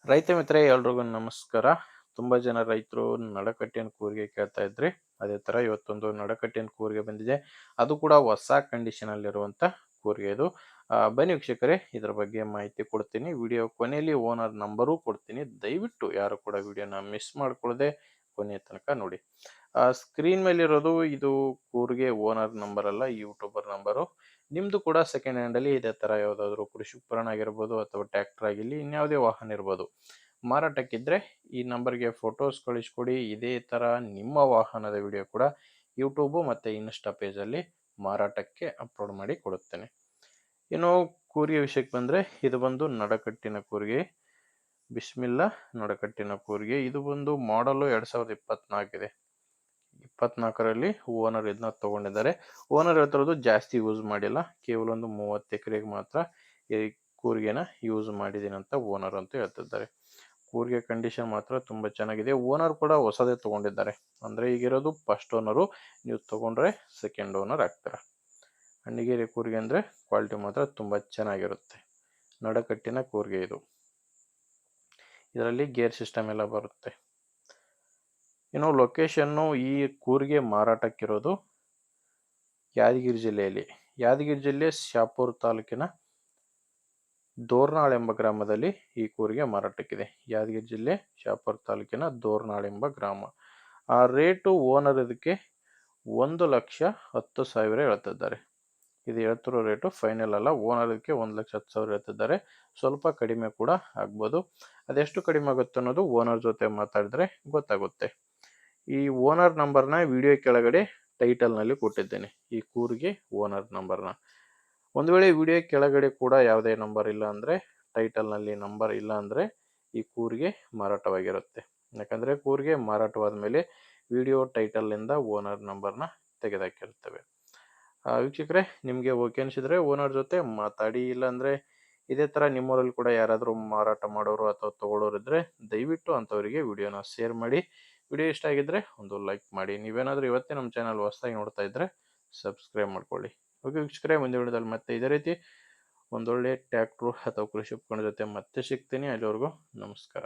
ರೈತ ಮಿತ್ರ ಎಲ್ರಿಗೂ ನಮಸ್ಕಾರ. ತುಂಬಾ ಜನ ರೈತರು ನಡಕಟ್ಟಿನ ಕೂರಿಗೆ ಕೇಳ್ತಾ ಇದ್ರಿ. ಅದೇ ತರ ಇವತ್ತೊಂದು ನಡಕಟ್ಟಿನ ಕೂರಿಗೆ ಬಂದಿದೆ. ಅದು ಕೂಡ ಹೊಸ ಕಂಡೀಷನ್ ಅಲ್ಲಿರುವಂತ ಕೂರಿಗೆ ಇದು. ಬನ್ನಿ ವೀಕ್ಷಕರೇ, ಇದ್ರ ಬಗ್ಗೆ ಮಾಹಿತಿ ಕೊಡ್ತೀನಿ. ವಿಡಿಯೋ ಕೊನೆಯಲ್ಲಿ ಓನರ್ ನಂಬರು ಕೊಡ್ತೀನಿ. ದಯವಿಟ್ಟು ಯಾರು ಕೂಡ ವಿಡಿಯೋನ ಮಿಸ್ ಮಾಡ್ಕೊಳ್ಳದೆ ಕೊನೆಯ ತನಕ ನೋಡಿ. ಸ್ಕ್ರೀನ್ ಮೇಲೆ ಇರೋದು ಇದು ಕೂರಿಗೆ ಓನರ್ ನಂಬರ್ ಅಲ್ಲ, ಯೂಟ್ಯೂಬರ್ ನಂಬರು. ನಿಮ್ದು ಕೂಡ ಸೆಕೆಂಡ್ ಹ್ಯಾಂಡ್ ಅಲ್ಲಿ ಇದೇ ತರ ಯಾವ್ದಾದ್ರು ಕೃಷಿ ಉಪಕರಣ ಆಗಿರ್ಬೋದು ಅಥವಾ ಟ್ರ್ಯಾಕ್ಟರ್ ಆಗಿರ್ಲಿ ಇನ್ಯಾವುದೇ ವಾಹನ ಇರ್ಬೋದು, ಮಾರಾಟಕ್ಕಿದ್ರೆ ಈ ನಂಬರ್ಗೆ ಫೋಟೋಸ್ ಕಳಿಸ್ಕೊಡಿ. ಇದೇ ತರ ನಿಮ್ಮ ವಾಹನದ ವಿಡಿಯೋ ಕೂಡ ಯೂಟ್ಯೂಬ್ ಮತ್ತೆ ಇನ್ಸ್ಟಾ ಪೇಜ್ ಅಲ್ಲಿ ಮಾರಾಟಕ್ಕೆ ಅಪ್ಲೋಡ್ ಮಾಡಿ ಕೊಡುತ್ತೇನೆ. ಇನ್ನು ಕೂರಿಗೆ ವಿಷಯಕ್ಕೆ ಬಂದ್ರೆ, ಇದು ಬಂದು ನಡಕಟ್ಟಿನ ಕೂರಿಗೆ. ಬಿಸ್ಮಿಲ್ಲಾ ನಡಕಟ್ಟಿನ ಕೂರಿಗೆ. ಇದು ಬಂದು ಮಾಡಲು 2024 ಇದೆ. 24ರಲ್ಲಿ ಓನರ್ ಇದನ್ನ ತಗೊಂಡಿದ್ದಾರೆ. ಓನರ್ ಹೇಳ್ತಿರೋದು ಜಾಸ್ತಿ ಯೂಸ್ ಮಾಡಿಲ್ಲ, ಕೇವಲ ಒಂದು 30 ಎಕರೆಗೆ ಮಾತ್ರ ಈ ಕೂರಿಗೆನ ಯೂಸ್ ಮಾಡಿದೀನಿ ಅಂತ ಓನರ್ ಅಂತೂ ಹೇಳ್ತಿದ್ದಾರೆ. ಕೂರಿಗೆ ಕಂಡೀಷನ್ ಮಾತ್ರ ತುಂಬಾ ಚೆನ್ನಾಗಿದೆ. ಓನರ್ ಕೂಡ ಹೊಸದೇ ತಗೊಂಡಿದ್ದಾರೆ. ಅಂದ್ರೆ ಈಗಿರೋದು ಫಸ್ಟ್ ಓನರು, ನೀವು ತಗೊಂಡ್ರೆ ಸೆಕೆಂಡ್ ಓನರ್ ಆಗ್ತಾರೆ. ಹಣ್ಣಿಗೇರಿ ಕೂರಿಗೆ ಅಂದ್ರೆ ಕ್ವಾಲಿಟಿ ಮಾತ್ರ ತುಂಬಾ ಚೆನ್ನಾಗಿರುತ್ತೆ. ನಡಕಟ್ಟಿನ ಕೂರಿಗೆ ಇದು. ಇದರಲ್ಲಿ ಗೇರ್ ಸಿಸ್ಟಮ್ ಎಲ್ಲ ಬರುತ್ತೆ. ಇನ್ನು ಲೊಕೇಶನ್ನು ಈ ಕೂರಿಗೆ ಮಾರಾಟಕ್ಕಿರೋದು ಯಾದಗಿರಿ ಜಿಲ್ಲೆಯಲ್ಲಿ. ಯಾದಗಿರಿ ಜಿಲ್ಲೆ ಶಾಪುರ್ ತಾಲೂಕಿನ ದೋರ್ನಾಳ್ ಎಂಬ ಗ್ರಾಮದಲ್ಲಿ ಈ ಕೂರಿಗೆ ಮಾರಾಟಕ್ಕಿದೆ. ಯಾದಗಿರಿ ಜಿಲ್ಲೆ ಶಾಪುರ್ ತಾಲೂಕಿನ ದೋರ್ನಾಳ್ ಎಂಬ ಗ್ರಾಮ. ಆ ರೇಟು ಓನರ್ ಇದಕ್ಕೆ 1,10,10,000 ಹೇಳ್ತಿದ್ದಾರೆ. ಇದು ಹೇಳ್ತಿರೋ ರೇಟು ಫೈನಲ್ ಅಲ್ಲ. ಓನರ್ ಇದಕ್ಕೆ 1,10,10,000 ಹೇಳ್ತಿದ್ದಾರೆ. ಸ್ವಲ್ಪ ಕಡಿಮೆ ಕೂಡ ಆಗ್ಬೋದು. ಅದೆಷ್ಟು ಕಡಿಮೆ ಆಗುತ್ತೆ ಅನ್ನೋದು ಓನರ್ ಜೊತೆ ಮಾತಾಡಿದ್ರೆ ಗೊತ್ತಾಗುತ್ತೆ. ಈ ಓನರ್ ನಂಬರ್ನ ವಿಡಿಯೋ ಕೆಳಗಡೆ ಟೈಟಲ್ ನಲ್ಲಿ ಕೊಟ್ಟಿದ್ದೇನೆ, ಈ ಕೂರಿಗೆ ಓನರ್ ನಂಬರ್ನ. ಒಂದು ವೇಳೆ ವಿಡಿಯೋ ಕೆಳಗಡೆ ಕೂಡ ಯಾವುದೇ ನಂಬರ್ ಇಲ್ಲ ಅಂದ್ರೆ, ಟೈಟಲ್ ನಲ್ಲಿ ನಂಬರ್ ಇಲ್ಲ ಅಂದ್ರೆ ಈ ಕೂರಿಗೆ ಮಾರಾಟವಾಗಿರುತ್ತೆ. ಯಾಕಂದ್ರೆ ಕೂರಿಗೆ ಮಾರಾಟವಾದ ಮೇಲೆ ವಿಡಿಯೋ ಟೈಟಲ್ ಇಂದ ಓನರ್ ನಂಬರ್ನ ತೆಗೆದಾಕಿರ್ತವೆ. ವೀಕ್ಷಕರೇ, ನಿಮ್ಗೆ ಓಕೆ ಅನ್ಸಿದ್ರೆ ಓನರ್ ಜೊತೆ ಮಾತಾಡಿ. ಇಲ್ಲ ಅಂದ್ರೆ ಇದೇ ತರ ನಿಮ್ಮೂರಲ್ಲಿ ಕೂಡ ಯಾರಾದ್ರೂ ಮಾರಾಟ ಮಾಡೋರು ಅಥವಾ ತಗೊಳ್ಳೋರು ಇದ್ರೆ ದಯವಿಟ್ಟು ಅಂತವರಿಗೆ ವಿಡಿಯೋನ ಶೇರ್ ಮಾಡಿ. ವಿಡಿಯೋ ಇಷ್ಟ ಆಗಿದ್ರೆ ಒಂದು ಲೈಕ್ ಮಾಡಿ. ನೀವೇನಾದ್ರೂ ಇವತ್ತೇ ನಮ್ಮ ಚಾನಲ್ ಹೊಸದಾಗಿ ನೋಡ್ತಾ ಇದ್ರೆ ಸಬ್ಸ್ಕ್ರೈಬ್ ಮಾಡ್ಕೊಳ್ಳಿ. ಓಕೆ ವೀಕ್ಷಕರೇ, ಮುಂದಿನ ವಿಡಿಯೋದಲ್ಲಿ ಮತ್ತೆ ಇದೇ ರೀತಿ ಒಂದೊಳ್ಳೆ ಟ್ರ್ಯಾಕ್ಟ್ರು ಅಥವಾ ಕೃಷಿ ಉಪಕರಣ ಜೊತೆ ಮತ್ತೆ ಸಿಗ್ತೀನಿ. ಅಲ್ಲಿವರೆಗೂ ನಮಸ್ಕಾರ.